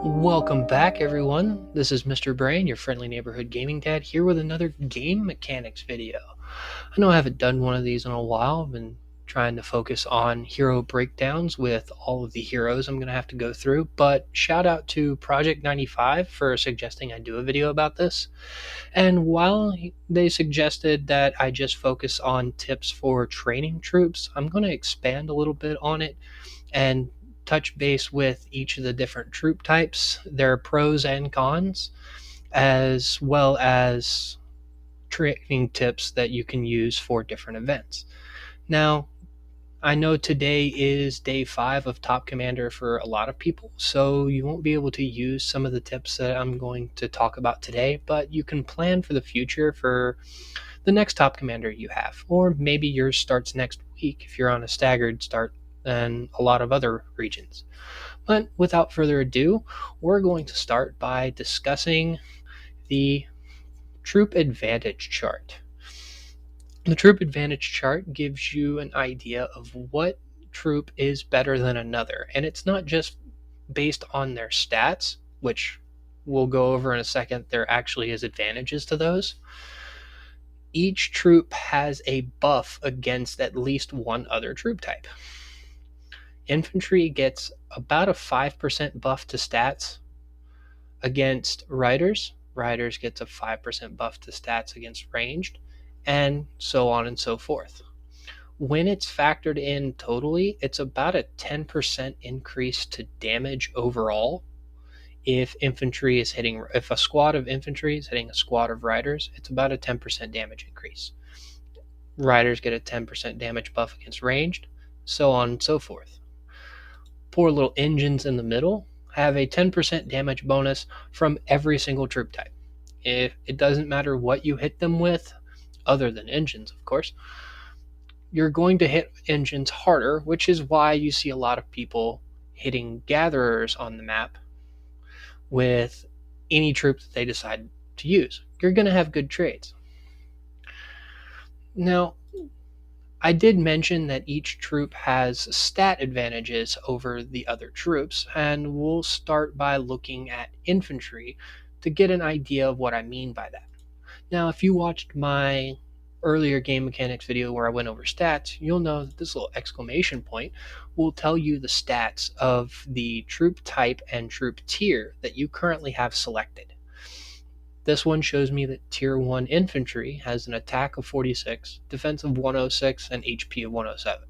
Welcome back, everyone. This is Mr. Brain, your friendly neighborhood gaming dad, here with another game mechanics video. I know I haven't done one of these in a while. I've been trying to focus on hero breakdowns with all of the heroes I'm going to have to go through, but shout out to Project 95 for suggesting I do a video about this. And while they suggested that I just focus on tips for training troops, I'm going to expand a little bit on it and touch base with each of the different troop types, their pros and cons, as well as training tips that you can use for different events. Now, I know today is day 5 of Top Commander for a lot of people, so you won't be able to use some of the tips that I'm going to talk about today, but you can plan for the future for the next Top Commander you have, or maybe yours starts next week if you're on a staggered start than a lot of other regions. But without further ado, we're going to start by discussing the troop advantage chart. The troop advantage chart gives you an idea of what troop is better than another, and it's not just based on their stats, which we'll go over in a second. There actually is advantages to those. Each troop has a buff against at least one other troop type. Infantry gets about a 5% buff to stats against riders. Riders gets a 5% buff to stats against ranged, and so on and so forth. When it's factored in totally, it's about a 10% increase to damage overall. If a squad of infantry is hitting a squad of riders, it's about a 10% damage increase. Riders get a 10% damage buff against ranged, so on and so forth. Poor little engines in the middle have a 10% damage bonus from every single troop type. If it doesn't matter what you hit them with, other than engines, of course, you're going to hit engines harder, which is why you see a lot of people hitting gatherers on the map with any troop that they decide to use. You're going to have good trades. Now, I did mention that each troop has stat advantages over the other troops, and we'll start by looking at infantry to get an idea of what I mean by that. Now, if you watched my earlier game mechanics video where I went over stats, you'll know that this little exclamation point will tell you the stats of the troop type and troop tier that you currently have selected. This one shows me that Tier 1 infantry has an attack of 46, defense of 106, and HP of 107.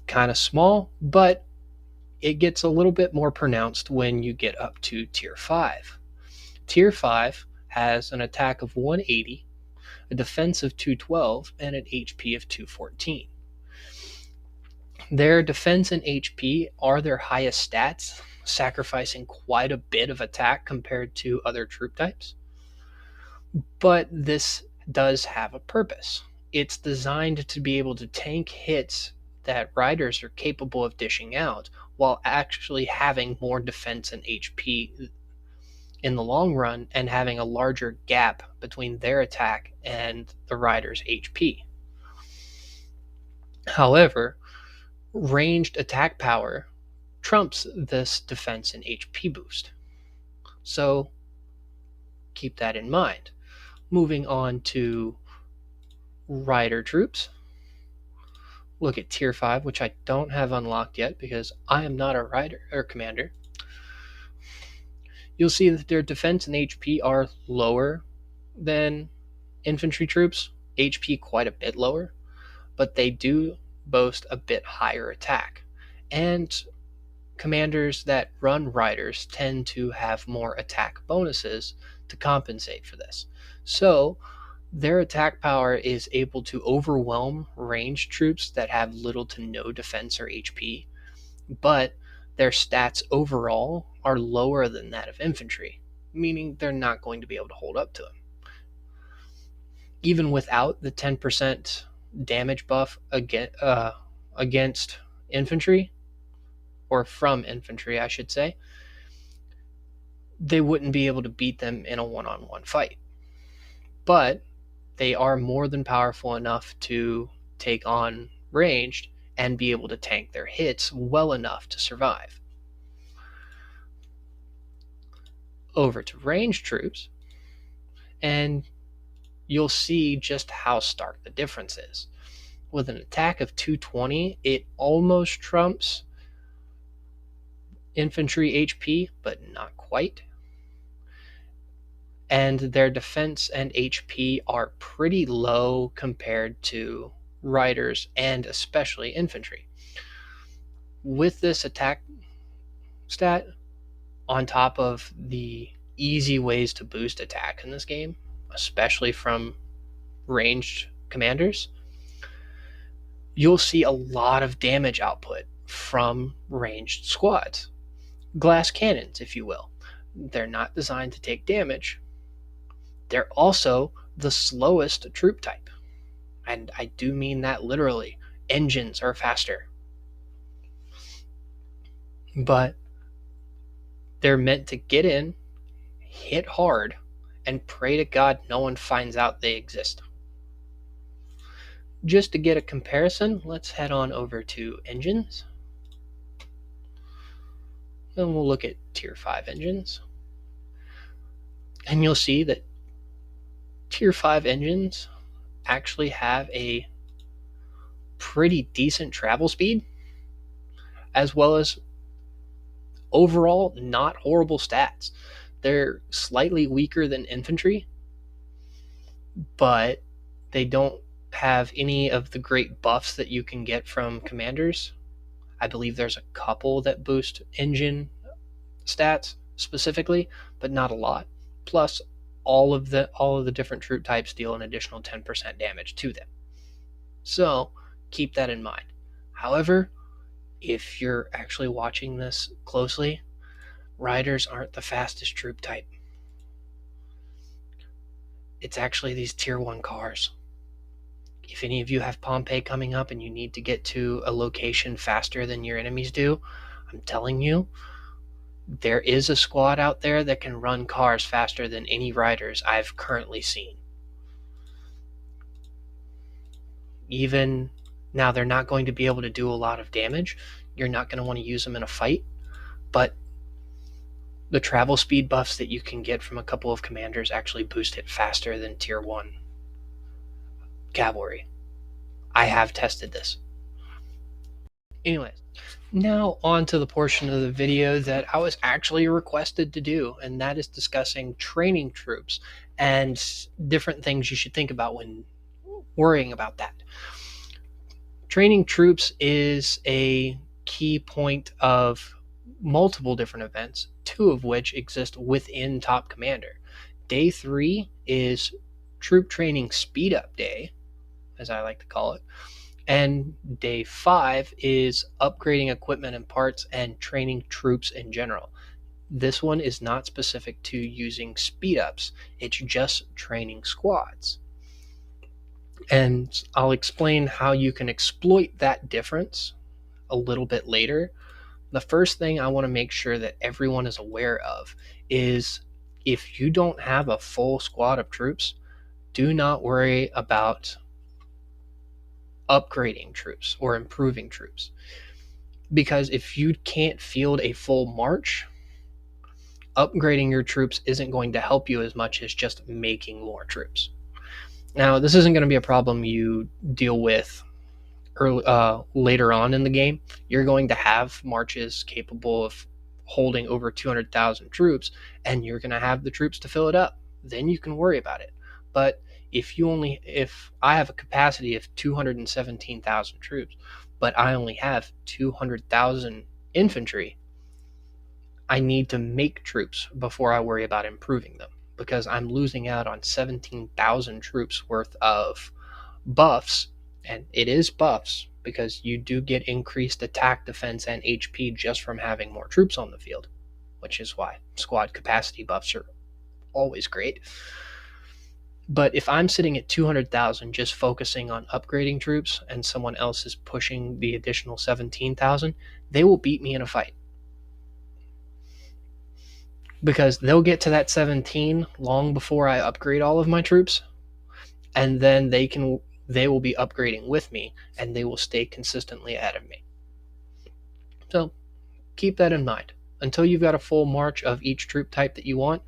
Kind of small, but it gets a little bit more pronounced when you get up to Tier 5. Tier 5 has an attack of 180, a defense of 212, and an HP of 214. Their defense and HP are their highest stats, sacrificing quite a bit of attack compared to other troop types. But this does have a purpose. It's designed to be able to tank hits that riders are capable of dishing out while actually having more defense and HP in the long run and having a larger gap between their attack and the rider's HP. However, ranged attack power trumps this defense and HP boost. So keep that in mind. Moving on to rider troops. Look at tier 5, which I don't have unlocked yet because I am not a rider or commander. You'll see that their defense and HP are lower than infantry troops, HP quite a bit lower, but they do boast a bit higher attack. And commanders that run riders tend to have more attack bonuses to compensate for this. So their attack power is able to overwhelm ranged troops that have little to no defense or HP, but their stats overall are lower than that of infantry, meaning they're not going to be able to hold up to them. Even without the 10% damage buff against infantry, or from infantry, I should say, they wouldn't be able to beat them in a one-on-one fight. But they are more than powerful enough to take on ranged and be able to tank their hits well enough to survive. over to ranged troops, and you'll see just how stark the difference is. With an attack of 220, it almost trumps infantry HP, but not quite. And their defense and HP are pretty low compared to riders and especially infantry. With this attack stat, on top of the easy ways to boost attack in this game, especially from ranged commanders, you'll see a lot of damage output from ranged squads. Glass cannons, if you will. They're not designed to take damage. They're also the slowest troop type. And I do mean that literally. Engines are faster. But they're meant to get in, hit hard, and pray to God no one finds out they exist. Just to get a comparison, let's head on over to engines. And we'll look at tier 5 engines. And you'll see that tier 5 engines actually have a pretty decent travel speed, as well as overall not horrible stats. They're slightly weaker than infantry, but they don't have any of the great buffs that you can get from commanders. I believe there's a couple that boost engine stats specifically, but not a lot. Plus, all of the different troop types deal an additional 10% damage to them. So keep that in mind. However, if you're actually watching this closely, riders aren't the fastest troop type. It's actually these tier 1 cars. If any of you have Pompeii coming up and you need to get to a location faster than your enemies do, I'm telling you, there is a squad out there that can run cars faster than any riders I've currently seen. Even now, they're not going to be able to do a lot of damage. You're not going to want to use them in a fight, but the travel speed buffs that you can get from a couple of commanders actually boost it faster than tier 1 cavalry. I have tested this. Anyways, now on to the portion of the video that I was actually requested to do, and that is discussing training troops and different things you should think about when worrying about that. Training troops is a key point of multiple different events, 2 of which exist within Top Commander. Day 3 is Troop Training Speed Up Day, as I like to call it. And day 5 is upgrading equipment and parts and training troops in general. This one is not specific to using speed ups, it's just training squads. And I'll explain how you can exploit that difference a little bit later. The first thing I want to make sure that everyone is aware of is if you don't have a full squad of troops, do not worry about upgrading troops or improving troops, because if you can't field a full march, upgrading your troops isn't going to help you as much as just making more troops. Now, this isn't going to be a problem you deal with later on in the game. You're going to have marches capable of holding over 200,000 troops, and you're going to have the troops to fill it up. Then you can worry about it. But if I have a capacity of 217,000 troops, but I only have 200,000 infantry, I need to make troops before I worry about improving them, because I'm losing out on 17,000 troops worth of buffs, and it is buffs because you do get increased attack, defense, and HP just from having more troops on the field, which is why squad capacity buffs are always great. But if I'm sitting at 200,000 just focusing on upgrading troops and someone else is pushing the additional 17,000, they will beat me in a fight. Because they'll get to that 17 long before I upgrade all of my troops, and then they will be upgrading with me, and they will stay consistently ahead of me. So keep that in mind. Until you've got a full march of each troop type that you want,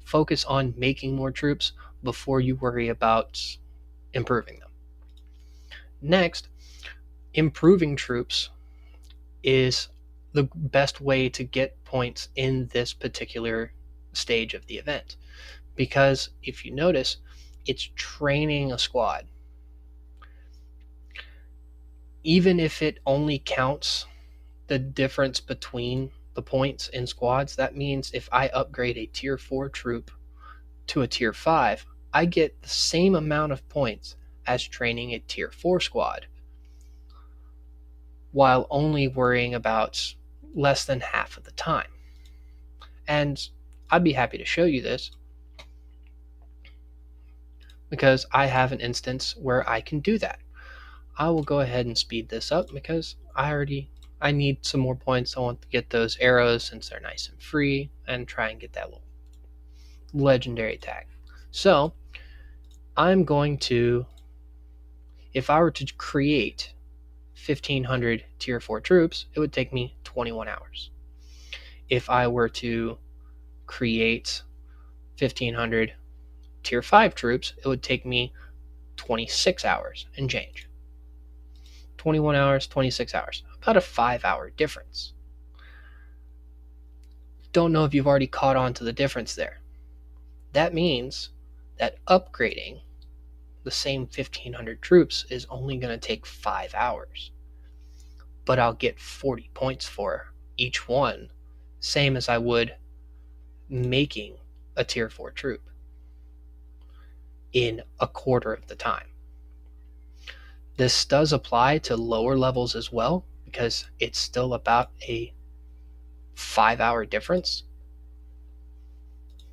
focus on making more troops before you worry about improving them. Next, improving troops is the best way to get points in this particular stage of the event. Because if you notice, it's training a squad. Even if it only counts the difference between the points in squads, that means if I upgrade a tier 4 troop to a tier 5, I get the same amount of points as training a tier 4 squad, while only worrying about less than half of the time. And I'd be happy to show you this because I have an instance where I can do that. I will go ahead and speed this up because I need some more points. I want to get those arrows since they're nice and free and try and get that little legendary tag. So I'm going to, if I were to create 1,500 tier 4 troops, it would take me 21 hours. If I were to create 1,500 tier 5 troops, it would take me 26 hours and change. 21 hours, 26 hours, about a 5-hour difference. Don't know if you've already caught on to the difference there. That means that upgrading the same 1,500 troops is only going to take 5 hours. But I'll get 40 points for each one, same as I would making a tier 4 troop in a quarter of the time. This does apply to lower levels as well because it's still about a 5-hour difference.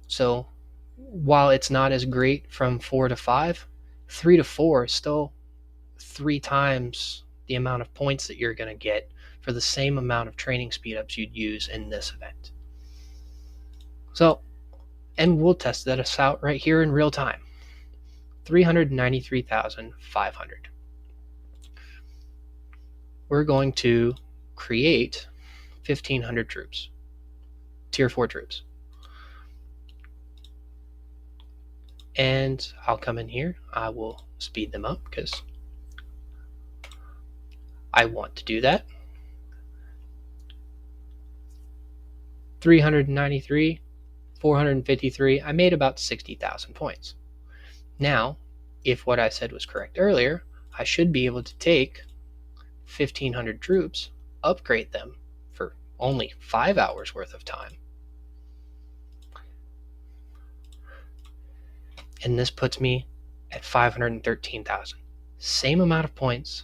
So while it's not as great from 4 to 5, 3 to 4 is still 3 times the amount of points that you're going to get for the same amount of training speed ups you'd use in this event. So, and we'll test that out right here in real time. 393,500. We're going to create 1,500 troops, tier 4 troops. And I'll come in here. I will speed them up because I want to do that. 393, 453. I made about 60,000 points. Now, if what I said was correct earlier, I should be able to take 1,500 troops, upgrade them for only 5 hours worth of time. And this puts me at 513,000. Same amount of points,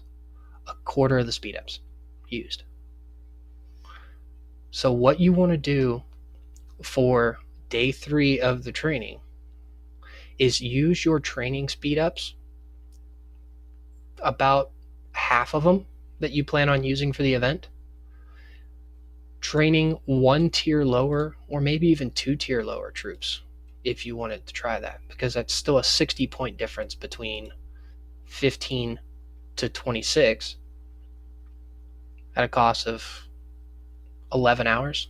a quarter of the speed ups used. So what you want to do for day 3 of the training is use your training speed ups, about half of them that you plan on using for the event, training 1 tier lower or maybe even 2 tier lower troops if you wanted to try that, because that's still a 60 point difference between 15 to 26 at a cost of 11 hours,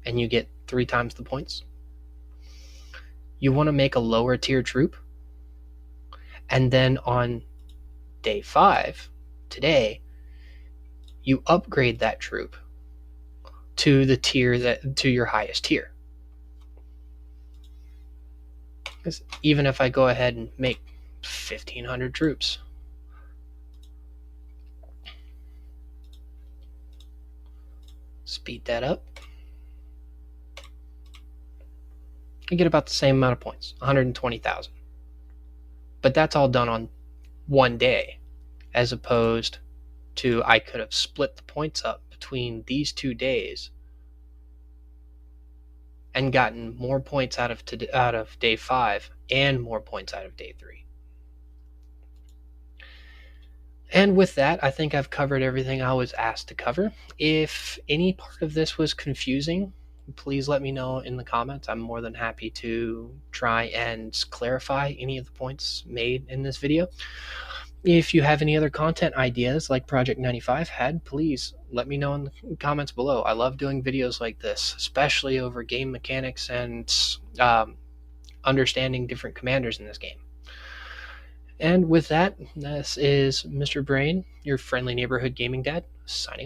and you get 3 times the points. You want to make a lower tier troop, and then on day 5, today, you upgrade that troop to the tier to your highest tier. Even if I go ahead and make 1,500 troops, speed that up, I get about the same amount of points, 120,000. But that's all done on one day, as opposed to I could have split the points up between these 2 days and gotten more points out of day 5 and more points out of day 3. And with that, I think I've covered everything I was asked to cover. If any part of this was confusing, please let me know in the comments. I'm more than happy to try and clarify any of the points made in this video. If you have any other content ideas like Project 95 had, please let me know in the comments below. I love doing videos like this, especially over game mechanics and understanding different commanders in this game. And with that, this is Mr. Brain, your friendly neighborhood gaming dad, signing